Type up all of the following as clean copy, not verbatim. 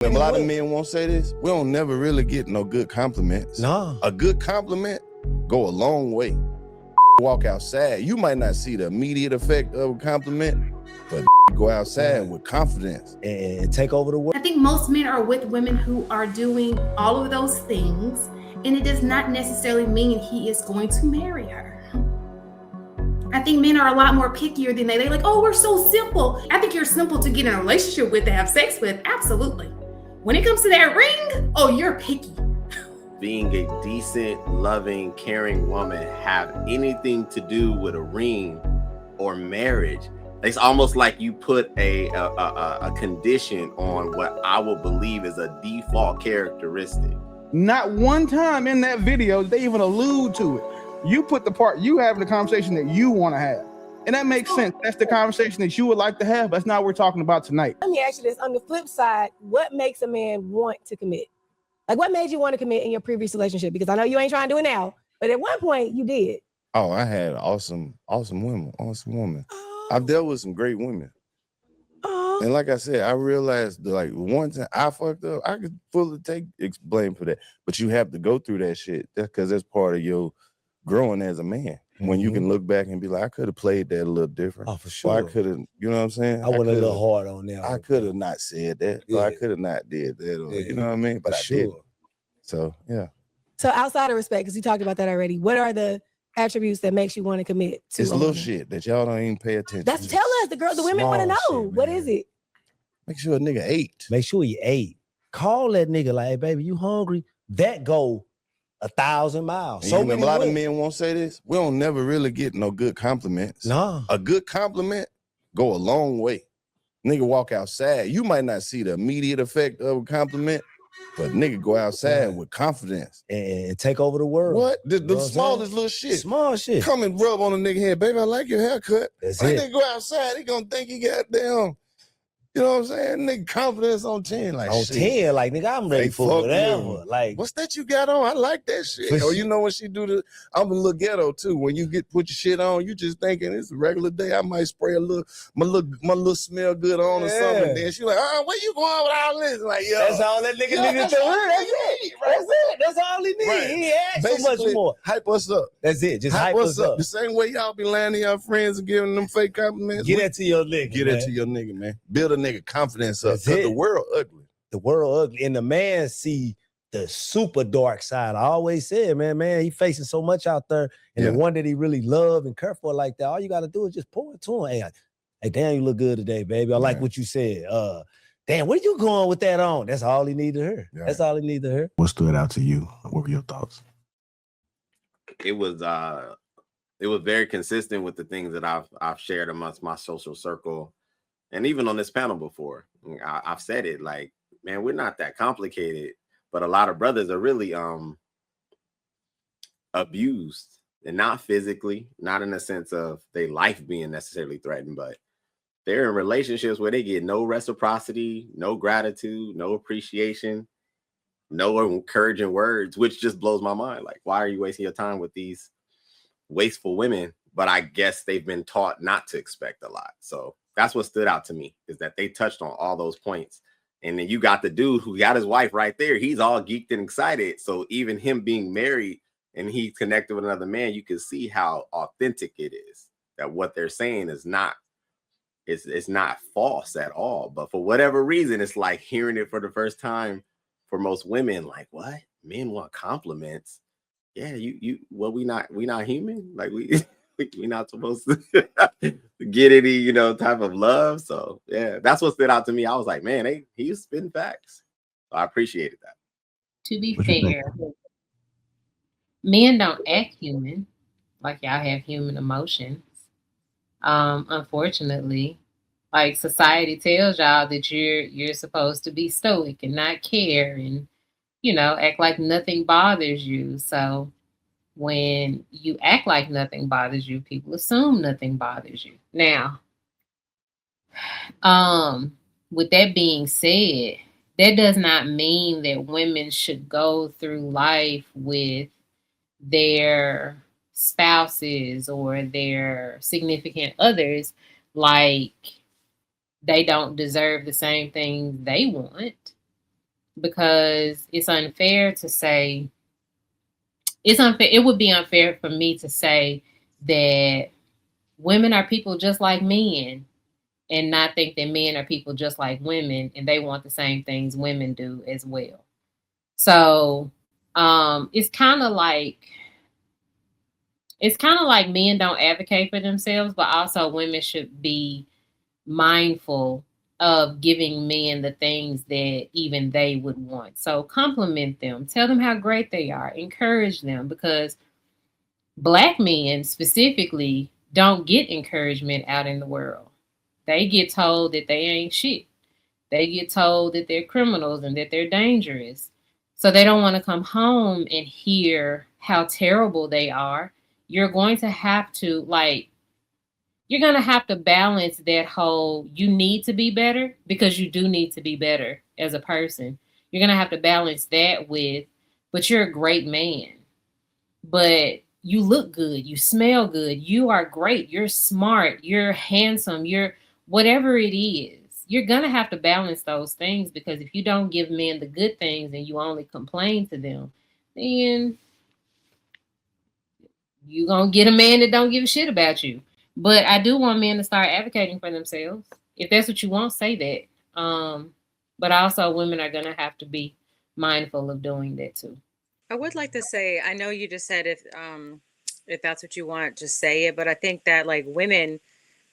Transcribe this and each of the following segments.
A lot of men won't say this. We don't never really get no good compliments. No. A good compliment go a long way. Walk outside. You might not see the immediate effect of a compliment, but go outside with confidence and take over the world. I think most men are with women who are doing all of those things, and it does not necessarily mean he is going to marry her. I think men are a lot more pickier than they're like, oh, we're so simple. I think you're simple to get in a relationship with, to have sex with. Absolutely. When it comes to that ring, oh, you're picky. Being a decent, loving, caring woman have anything to do with a ring or marriage? It's almost like you put a condition on what I will believe is a default characteristic. Not one time in that video they even allude to it. You put the part you having the conversation that you want to have. And that makes sense. That's the conversation that you would like to have. That's not what we're talking about tonight. Let me ask you this. On the flip side, what makes a man want to commit? Like, what made you want to commit in your previous relationship? Because I know you ain't trying to do it now, but at one point you did. Oh, I had awesome women. Oh. I've dealt with some great women. Oh. And like I said, I realized that, like, one time I fucked up, I could fully take blame for that. But you have to go through that shit. That's because that's part of your growing as a man. When you can look back and be like, I could have played that a little different. Oh, for sure. Or I could have, you know what I'm saying? I went a little hard on that. I could have not said that. Yeah. Or I could have not did that. Or, you know what I mean? But I did. So, yeah. So outside of respect, because you talked about that already, what are the attributes that makes you want to commit to? It's little shit that y'all don't even pay attention to. Tell us, the women want to know. Shit, what is it? Make sure a nigga ate. Make sure he ate. Call that nigga like, hey, baby, you hungry? That go 1,000 miles. So a lot of men won't say this. We don't never really get no good compliments. No. A good compliment go a long way. Nigga walk outside. You might not see the immediate effect of a compliment, but nigga go outside with confidence and take over the world. What? The smallest little shit. Small shit. Come and rub on a nigga head. Baby, I like your haircut. That's like it. Nigga go outside, he gonna think he got damn. You know what I'm saying? Nigga, confidence on 10. Like, on 10, like, nigga, I'm ready for whatever. You. Like, what's that you got on? I like that shit. Or you know when she do the, I'm a little ghetto too. When you put your shit on, you just thinking it's a regular day. I might spray my little smell good on or something. Then she like, where you going with all this? Like, yo. That's all that nigga needed to hear. That's it. That's it. That's all he needs. Right. He ain't asked so much more. Hype us up. That's it. Just hype us up. The same way y'all be landing your friends and giving them fake compliments. Get that to your nigga. Get that to your nigga, man. Build a nigga confidence up. Because the world ugly. The world ugly. And the man see the super dark side. I always said, man, he facing so much out there. And the one that he really love and care for like that, all you got to do is just pour it to him. Hey, damn, you look good today, baby. I like what you said. Damn, where you going with that on? That's all he need to hear. Yeah. That's all he need to hear. What stood out to you? What were your thoughts? It was very consistent with the things that I've shared amongst my social circle. And even on this panel before, I've said it, like, man, we're not that complicated, but a lot of brothers are really abused, and not physically, not in the sense of their life being necessarily threatened, but they're in relationships where they get no reciprocity, no gratitude, no appreciation, no encouraging words, which just blows my mind. Like, why are you wasting your time with these wasteful women? But I guess they've been taught not to expect a lot. So that's what stood out to me, is that they touched on all those points. And then you got the dude who got his wife right there. He's all geeked and excited. So even him being married and he's connected with another man, you can see how authentic it is, that what they're saying is not, it's not false at all. But for whatever reason, it's like hearing it for the first time for most women, like, what? Men want compliments? Yeah, we not human? Like, we're not supposed to get any, type of love. So yeah, that's what stood out to me. I was like, man, he was spitting facts. So I appreciated that. To be fair, men don't act human, like y'all have human emotions. Unfortunately, like, society tells y'all that you're supposed to be stoic and not care and, act like nothing bothers you. So when you act like nothing bothers you, people assume nothing bothers you. Now, with that being said, that does not mean that women should go through life with their spouses or their significant others like they don't deserve the same things they want. because it's unfair to say, it would be unfair for me to say that women are people just like men and not think that men are people just like women and they want the same things women do as well. So it's kind of like men don't advocate for themselves, but also women should be mindful of giving men the things that even they would want. So compliment them, tell them how great they are, encourage them, because Black men specifically don't get encouragement out in the world. They get told that they ain't shit. They get told that they're criminals and that they're dangerous. So they don't want to come home and hear how terrible they are. You're going to have to balance that whole, you need to be better, because you do need to be better as a person. You're going to have to balance that with, but you're a great man. But you look good. You smell good. You are great. You're smart. You're handsome. You're whatever it is. You're going to have to balance those things, because if you don't give men the good things and you only complain to them, then you're going to get a man that don't give a shit about you. But I do want men to start advocating for themselves. If that's what you want, say that. But also women are going to have to be mindful of doing that too. I would like to say, I know you just said if that's what you want, just say it. But I think that like women,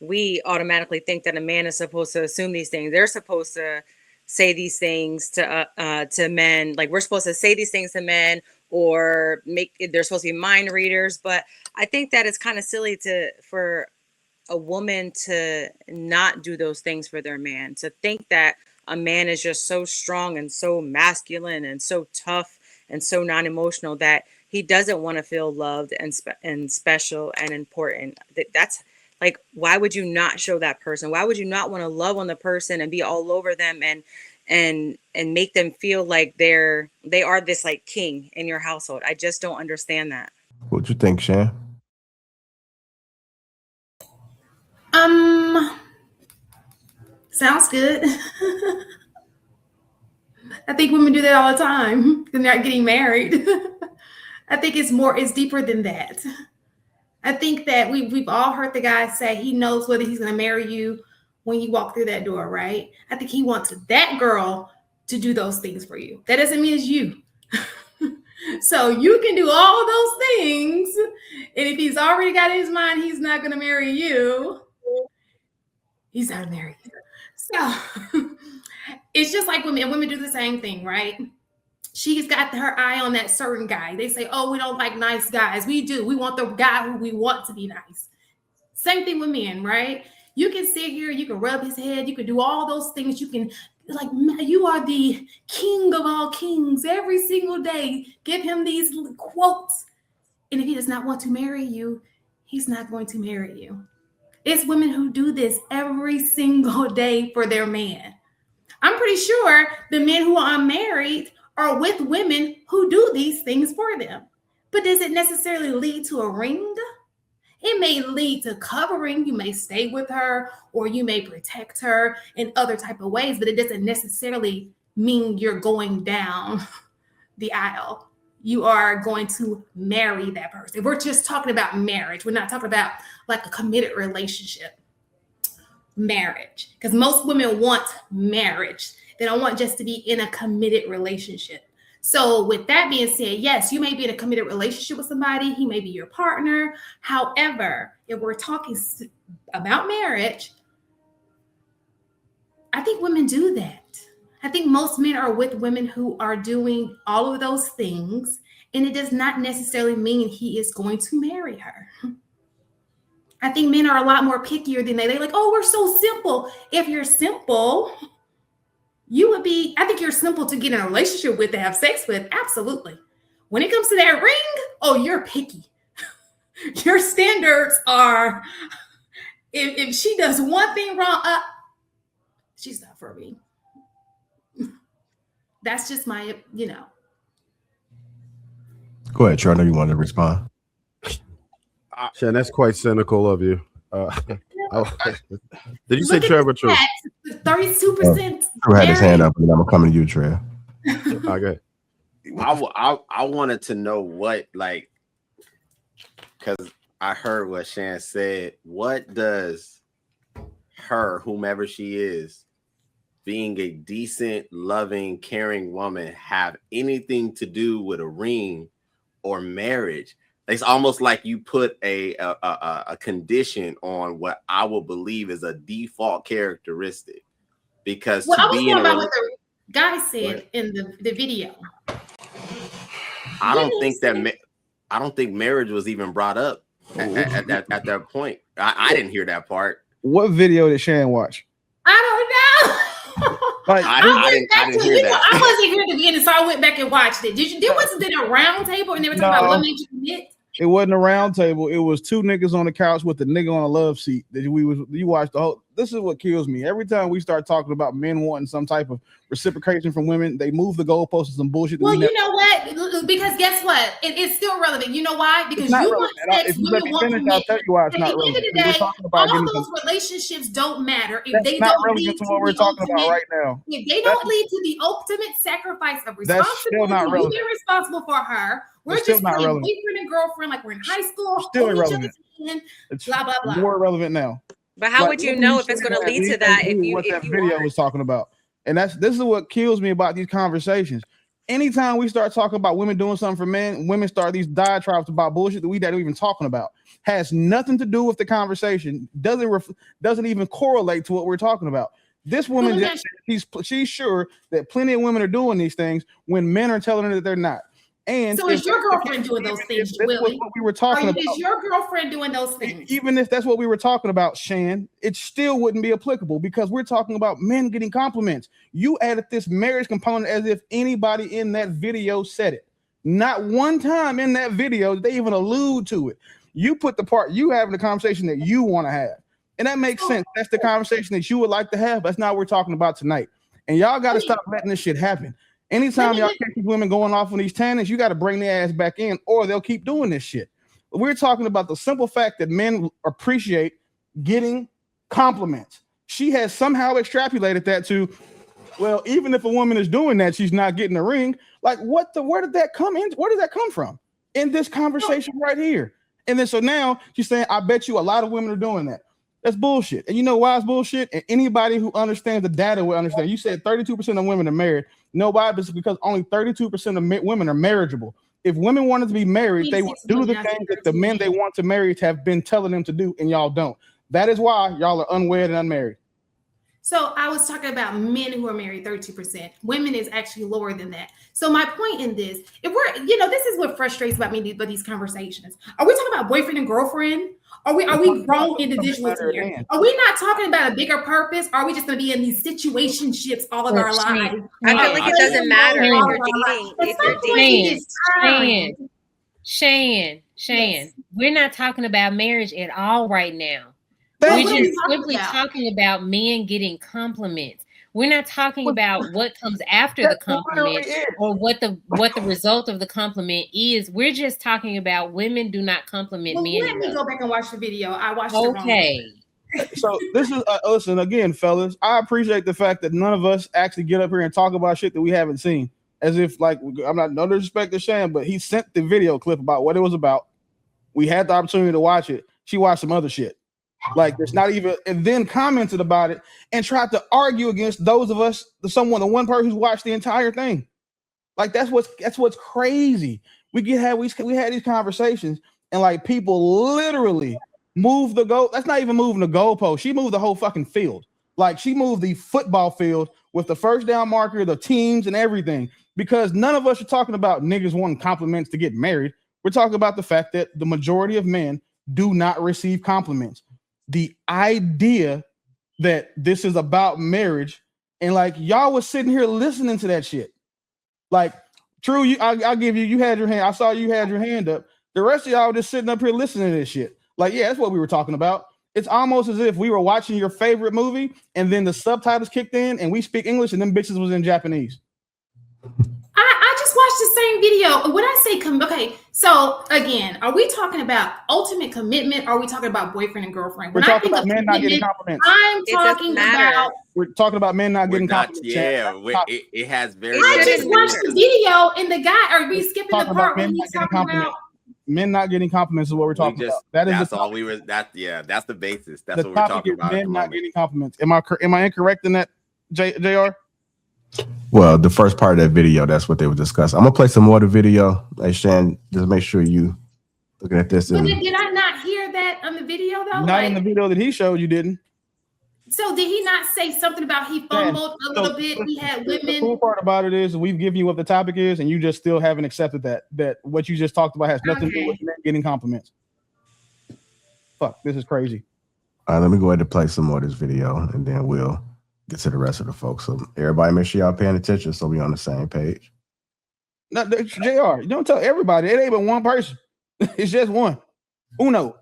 we automatically think that a man is supposed to assume these things. They're supposed to say these things to men. Like we're supposed to say these things to men, or they're supposed to be mind readers. But I think that it's kind of silly for a woman to not do those things for their man, to think that a man is just so strong and so masculine and so tough and so non-emotional that he doesn't want to feel loved and special and important. That's like, why would you not show that person? Why would you not want to love on the person and be all over them and make them feel like they are this like king in your household? I just don't understand that. What you think, Shan? Sounds good. I think women do that all the time. They're not getting married. I think it's deeper than that. I think that we've all heard the guy say he knows whether he's going to marry you when you walk through that door, right? I think he wants that girl to do those things for you. That doesn't mean it's you. So you can do all those things. And if he's already got in his mind he's not going to marry you, he's not married. So it's just like women do the same thing, right? She's got her eye on that certain guy. They say, oh, we don't like nice guys. We do. We want the guy who we want to be nice. Same thing with men, right? You can sit here, you can rub his head, you can do all those things. You can, like, you are the king of all kings every single day. Give him these quotes. And if he does not want to marry you, he's not going to marry you. It's women who do this every single day for their man. I'm pretty sure the men who are unmarried are with women who do these things for them. But does it necessarily lead to a ring? It may lead to covering. You may stay with her, or you may protect her in other type of ways, but it doesn't necessarily mean you're going down the aisle. You are going to marry that person. We're just talking about marriage. We're not talking about like a committed relationship. Marriage, because most women want marriage. They don't want just to be in a committed relationship. So with that being said, yes, you may be in a committed relationship with somebody. He may be your partner. However, if we're talking about marriage, I think women do that. I think most men are with women who are doing all of those things, and it does not necessarily mean he is going to marry her. I think men are a lot more pickier than they're like, oh, we're so simple. If you're simple, I think you're simple to get in a relationship with, to have sex with. Absolutely. When it comes to that ring, oh, you're picky. Your standards are, if she does one thing wrong, she's not for me. That's just my, Go ahead, Trey. I know you wanted to respond. Shan, that's quite cynical of you. Did you say Trevor? 32%. Trey had his hand up, and I'm coming to you, Trey. Okay. I wanted to know what, like, because I heard what Shan said. What does her, whomever she is, being a decent, loving, caring woman, have anything to do with a ring or marriage? It's almost like you put a condition on what I will believe is a default characteristic. Because well, to I was be going in a about what the guy said in the video. I don't think that I don't think marriage was even brought up at that point. I didn't hear that part. What video did Shan watch? I don't know. Like, I didn't hear that. I wasn't here at the beginning, so I went back and watched it. Wasn't it a round table and they were talking about what made you commit? It wasn't a round table. It was two niggas on the couch with the nigga on a love seat. That you watched the whole. This is what kills me. Every time we start talking about men wanting some type of reciprocation from women, they move the goalposts to some bullshit. Well, you know what? Because guess what? It's still relevant. You know why? Because you want sex, women want commitment. I'll tell you why it's not relevant. At the end of the day, all those relationships don't matter if they don't lead to what we're talking about right now. If they don't lead to the ultimate sacrifice of responsibility, you're responsible for her. We're just playing boyfriend and girlfriend like we're in high school. Still irrelevant. It's blah blah blah. More relevant now. But how would you know if it's going to lead to that? What that video was talking about, and this is what kills me about these conversations. Anytime we start talking about women doing something for men, women start these diatribes about bullshit that we not even talking about. Has nothing to do with the conversation. Doesn't even correlate to what we're talking about. This woman she's sure that plenty of women are doing these things when men are telling her that they're not. And so is your girlfriend doing those things, Willie? What we were talking about. Is your girlfriend doing those things? Even if that's what we were talking about, Shan, it still wouldn't be applicable because we're talking about men getting compliments. You added this marriage component as if anybody in that video said it. Not one time in that video did they even allude to it. You put the part you having the conversation that you want to have. And that makes sense. That's the conversation that you would like to have. That's not what we're talking about tonight. And y'all got to stop letting this shit happen. Anytime y'all catch these women going off on these tangents, you got to bring their ass back in or they'll keep doing this shit. We're talking about the simple fact that men appreciate getting compliments. She has somehow extrapolated that to, well, even if a woman is doing that, she's not getting a ring. Like, where did that come in? Where did that come from in this conversation right here? And then so now she's saying, I bet you a lot of women are doing that. That's bullshit. And you know why it's bullshit? And anybody who understands the data will understand. You said 32% of women are married. No, why? It's because only 32% of women are marriageable. If women wanted to be married, they would do the things that the men they want to marry have been telling them to do, and y'all don't. That is why y'all are unwed and unmarried. So I was talking about men who are married, 32%. Women is actually lower than that. So my point in this, if we're, this is what frustrates about me about these conversations. Are we talking about boyfriend and girlfriend? Are we grown individuals here? Are we not talking about a bigger purpose? Are we just going to be in these situationships all of our lives? I feel like it doesn't matter if you're dating. Shan, we're not talking about marriage at all right now. We're just simply talking about men getting compliments. We're not talking about what comes after the compliment or what the result of the compliment is. We're just talking about women do not compliment men. Let me go back and watch the video. I watched it wrong. So this is listen again, fellas. I appreciate the fact that none of us actually get up here and talk about shit that we haven't seen. As if like I'm not no disrespect to Shan, but he sent the video clip about what it was about. We had the opportunity to watch it. She watched some other shit. Like there's not even, and then commented about it and tried to argue against those of us, the one person who's watched the entire thing. Like that's what's crazy. We had these conversations and like people literally move the goal. That's not even moving the goalpost. She moved the whole fucking field. Like she moved the football field with the first down marker, the teams and everything, because none of us are talking about niggas wanting compliments to get married. We're talking about the fact that the majority of men do not receive compliments. The idea that this is about marriage and like y'all was sitting here listening to that shit. Like, true, I'll give you had your hand. I saw you had your hand up. The rest of y'all were just sitting up here listening to this shit. Like, yeah, that's what we were talking about. It's almost as if we were watching your favorite movie and then the subtitles kicked in and we speak English and them bitches was in Japanese. I just just watched the same video. When I say okay, so again, are we talking about ultimate commitment? Or are we talking about boyfriend and girlfriend? We're talking about men not getting compliments. I'm talking about. We're talking about men not getting compliments. Yeah, it has very. I just watched the video and the guy. Are we skipping the part when he's talking about? Men not getting compliments is what we're talking about. That's all we were. That's the basis. That's what we're talking about. Men not getting compliments. Am I incorrect in that, JR? Well, the first part of that video, that's what they were discussing. I'm gonna play some more of the video. Hey, Shan, just make sure you looking at this. But did I not hear that on the video though? Not in the video that he showed. You didn't. So did he not say something about he fumbled a little bit? He had women. The cool part about it is we've given you what the topic is, and you just still haven't accepted that what you just talked about has nothing to do with men getting compliments. Fuck, this is crazy. All right, let me go ahead and play some more of this video, and then we'll get to the rest of the folks. So everybody, make sure y'all paying attention so we on the same page. No, JR, you don't tell everybody. It ain't but one person. It's just one. Uno.